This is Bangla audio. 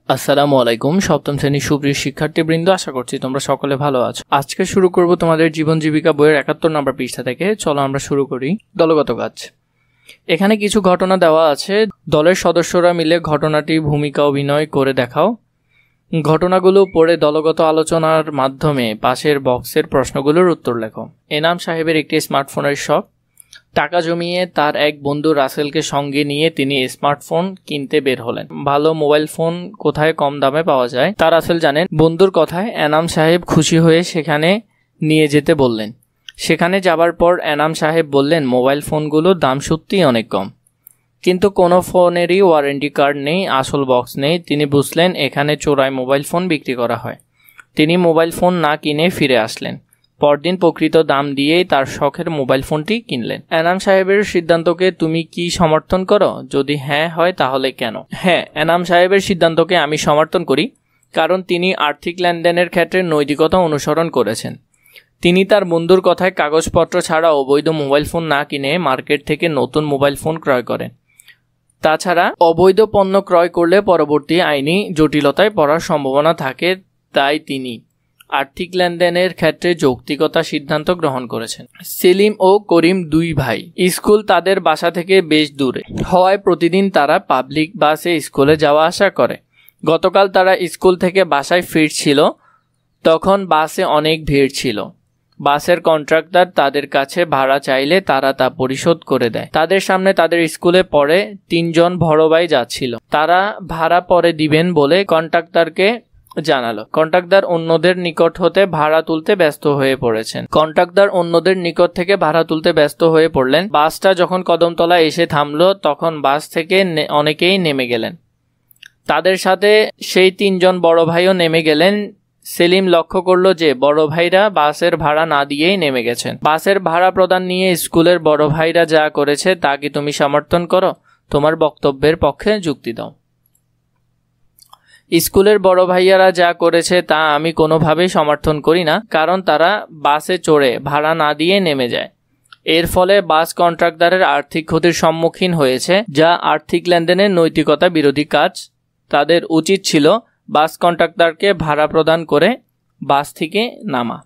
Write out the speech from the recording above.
আসসালামু আলাইকুম। সপ্তম শ্রেণীর সুপ্রিয় শিক্ষার্থীবৃন্দ, আশা করছি তোমরা সকলে ভালো আছো। আজকে শুরু করব তোমাদের জীবন জীবিকা বইয়ের ৭১ নম্বর পৃষ্ঠা থেকে। চলো আমরা শুরু করি। দলগত কাজ। এখানে কিছু ঘটনা দেওয়া আছে। দলের সদস্যরা মিলে ঘটনাটি ভূমিকা অভিনয় করে দেখাও। ঘটনাগুলো পড়ে দলগত আলোচনার মাধ্যমে পাশের বক্সের প্রশ্নগুলোর উত্তর লেখো। এনাম সাহেবের একটি স্মার্টফোনের শখ। টাকা জমিয়ে তার এক বন্ধু রাসেলকে সঙ্গে নিয়ে তিনি স্মার্টফোন কিনতে বের হলেন। ভালো মোবাইল ফোন কোথায় কম দামে পাওয়া যায় তা রাসেল জানেন। বন্ধুর কথায় এনাম সাহেব খুশি হয়ে সেখানে নিয়ে যেতে বললেন। সেখানে যাবার পর এনাম সাহেব বললেন, মোবাইল ফোনগুলোর দাম সত্যিই অনেক কম, কিন্তু কোনো ফোনেরই ওয়ারেন্টি কার্ড নেই, আসল বক্স নেই। তিনি বুঝলেন এখানে চোরাই মোবাইল ফোন বিক্রি করা হয়। তিনি মোবাইল ফোন না কিনে ফিরে আসলেন। পরদিন প্রকৃত দাম দিয়েই তার শখের মোবাইল ফোনটি কিনলেন। এনাম সাহেবের সিদ্ধান্তকে তুমি কি সমর্থন করো? যদি হ্যাঁ হয় তাহলে কেন? হ্যাঁ, এনাম সাহেবের সিদ্ধান্তকে আমি সমর্থন করি, কারণ তিনি আর্থিক লেনদেনের ক্ষেত্রে নৈতিকতা অনুসরণ করেছেন। তিনি তার বন্ধুর কথায় কাগজপত্র ছাড়া অবৈধ মোবাইল ফোন না কিনে মার্কেট থেকে নতুন মোবাইল ফোন ক্রয় করেন। তাছাড়া অবৈধ পণ্য ক্রয় করলে পরবর্তী আইনি জটিলতায় পড়ার সম্ভাবনা থাকে, তাই তিনি আর্থিক লেনদেনের ক্ষেত্রে যৌক্তিকতা সিদ্ধান্ত গ্রহণ করেছেন। সেলিম ও করিম দুই ভাই। স্কুল তাদের বাসা থেকে বেশ দূরে হওয়ায় প্রতিদিন তারা পাবলিক বাসে স্কুলে যাওয়া আসা করে। গতকাল তারা স্কুল থেকে বাসায় ফিরছিল, তখন বাসে অনেক ভিড় ছিল। বাসের কন্ট্রাক্টর তাদের কাছে ভাড়া চাইলে তারা তা পরিশোধ করে দেয়। তাদের সামনে তাদের স্কুলে পড়ে 3 জন বড় ভাই যাচ্ছিল। তারা ভাড়া পরে দিবেন বলে কন্ট্রাক্টরকে জানালো। কন্ট্রাক্টর অন্যদের নিকট হতে ভাড়া তুলতে ব্যস্ত হয়ে পড়েছেন। কন্ট্রাক্টর অন্যদের নিকট থেকে ভাড়া তুলতে ব্যস্ত হয়ে পড়লেন। বাসটা যখন কদমতলা এসে থামলো, তখন বাস থেকে অনেকেই নেমে গেলেন। তাদের সাথে সেই 3 জন বড় ভাইও নেমে গেলেন। সেলিম লক্ষ্য করলো যে বড় ভাইরা বাসের ভাড়া না দিয়েই নেমে গেছেন। বাসের ভাড়া প্রদান নিয়ে স্কুলের বড় ভাইরা যা করেছে তা কি তুমি সমর্থন করো? তোমার বক্তব্যের পক্ষে যুক্তি দাও। স্কুলের বড় ভাইয়ারা যা করেছে তা আমি কোনোভাবেই সমর্থন করি না, কারণ তারা বাসে চড়ে ভাড়া না দিয়ে নেমে যায়। এর ফলে বাস কন্ট্রাক্টরের আর্থিক ক্ষতির সম্মুখীন হয়েছে, যা আর্থিক লেনদেনের নৈতিকতা বিরোধী কাজ। তাদের উচিত ছিল বাস কন্ট্রাক্টরকে ভাড়া প্রদান করে বাস থেকে নামা।